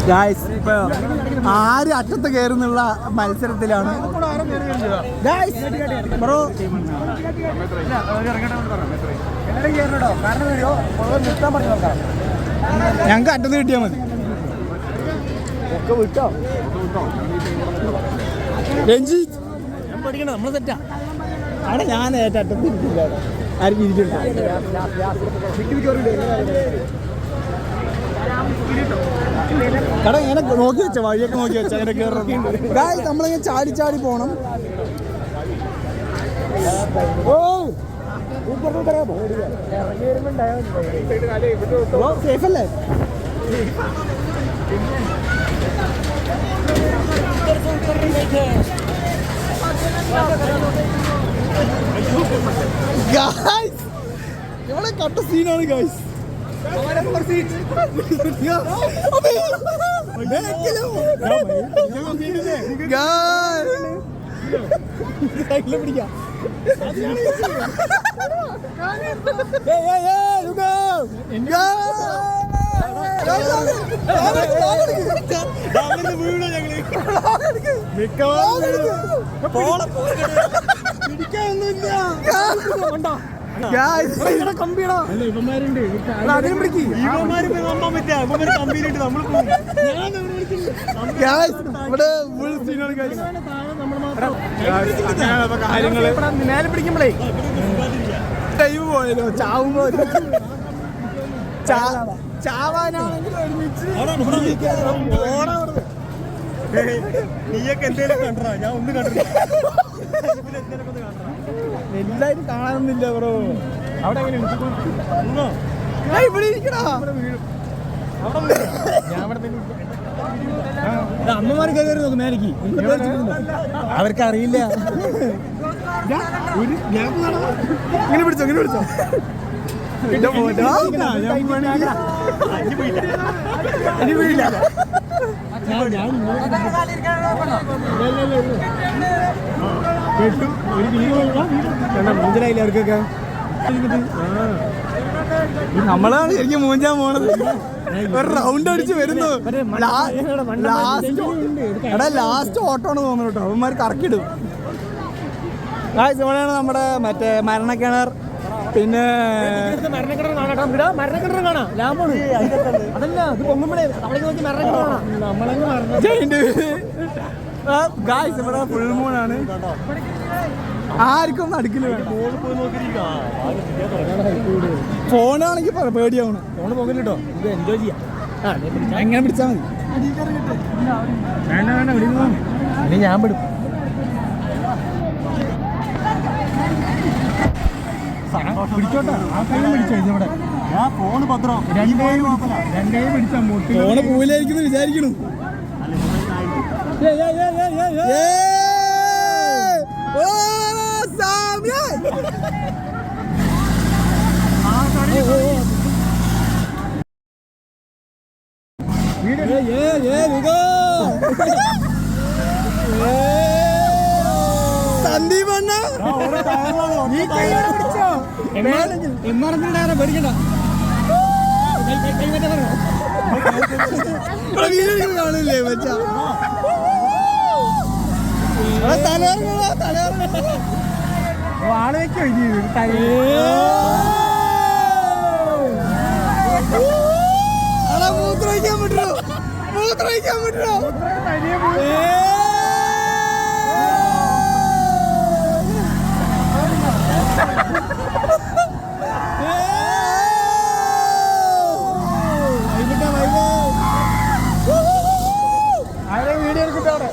Guys ഇപ്പൊ ആര് അറ്റത്ത് കയറുന്നുള്ള മത്സരത്തിലാണ്. ബ്രോ ഞങ്ങൾക്ക് അറ്റത്ത് കിട്ടിയാൽ മതി. വിട്ടോ രഞ്ജിത്ത് പഠിക്കണ നമ്മള് സെറ്റാ. അവിടെ ഞാൻ ഏറ്റവും അറ്റത്ത് ഇരിക്കില്ല. ആരും ഇരിക്കണ്ട. കട ഇങ്ങനെ നോക്കി വെച്ച വഴിയൊക്കെ നോക്കി വെച്ച അങ്ങനെ കയറുന്നത്. ഗായ്സ് നമ്മളിങ്ങനെ ചാടി ചാടി പോണം. ഓ സേഫ് അല്ലേ? ഗായ്സ് ഇവിടെ കട്ട സീനാണ് ഗായ്സ്. പിടിക്കാം നേരെ പിടിക്കുമ്പോഴേ ടൈം പോയല്ലോ. ചാവുമ്പോ ചാവാനാണെങ്കിൽ ഒരുമിച്ച് നീയൊക്കെ എന്തേലും കണ്ടാ? ഞാൻ ഒന്നും കണ്ടില്ല. എല്ലാരും കാണാനൊന്നുമില്ല ബ്രോ. അവിടെ ഇവിടെ ഇരിക്കണ അമ്മമാർ കയറി നോക്കും മേലേക്ക്. അവർക്ക് അറിയില്ല. ഇങ്ങനെ പിടിച്ചോ ഇങ്ങനെ പിടിച്ചോ. മൂഞ്ചലായില്ല അവർക്കൊക്കെ. നമ്മളാണ് ശരിക്കും മൂഞ്ചാൻ പോണത്. ഒരു റൗണ്ട് അടിച്ച് വരുന്നു. ലാസ്റ്റ് ഓട്ടോണ് തോന്നുന്നു കേട്ടോ. അവന്മാർ കറക്കിടും. ഇവിടെയാണ് നമ്മുടെ മറ്റേ മരണക്കിണർ. പിന്നെ മരണക്കിണർ കാണാം. ലാഭമാണ് അതല്ല ഇത് പൊങ്ങുമ്പോഴേ അവിടേക്ക് നോക്കി മരണക്കിണർ ഗായ്സ്. ഇവിടെ ഫുൾ മൂണാണ്. ആർക്കും അടുക്കില്ല. ഫോണാണെങ്കിൽ പേടിയാവണം. ഫോണ് പോകില്ല കേട്ടോ. ഇത് എൻജോയ് ചെയ്യാം. എങ്ങനെ പിടിച്ചാൽ മതി. വേണ്ട വേണ്ട ഇനി ഞാൻ വിടും. പിടിച്ചോട്ടെ. ആ കൈ പിടിച്ചോ. ഇവിടെ ഞാൻ ഫോണ് പത്രം രണ്ടേ പിടിച്ചാ ഫോണ് പോയില്ലായിരിക്കുന്നു വിചാരിക്കണു. സന്ദീപണ്ണ പേടിക്കണ്ട. കാണില്ലേ മച്ച ആള് വെക്കോ മൂത്രയിക്കാൻ പറ്റുമോ? മൂത്രയിക്കാൻ പറ്റുമോ? വീഡിയോ എടുത്തിട്ടവിടെ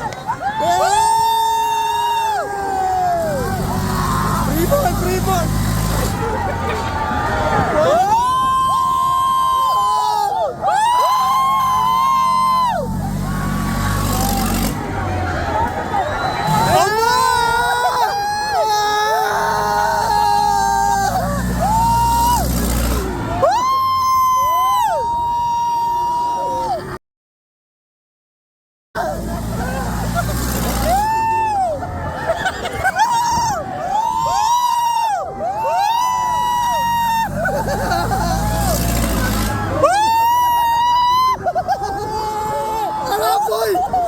പോയി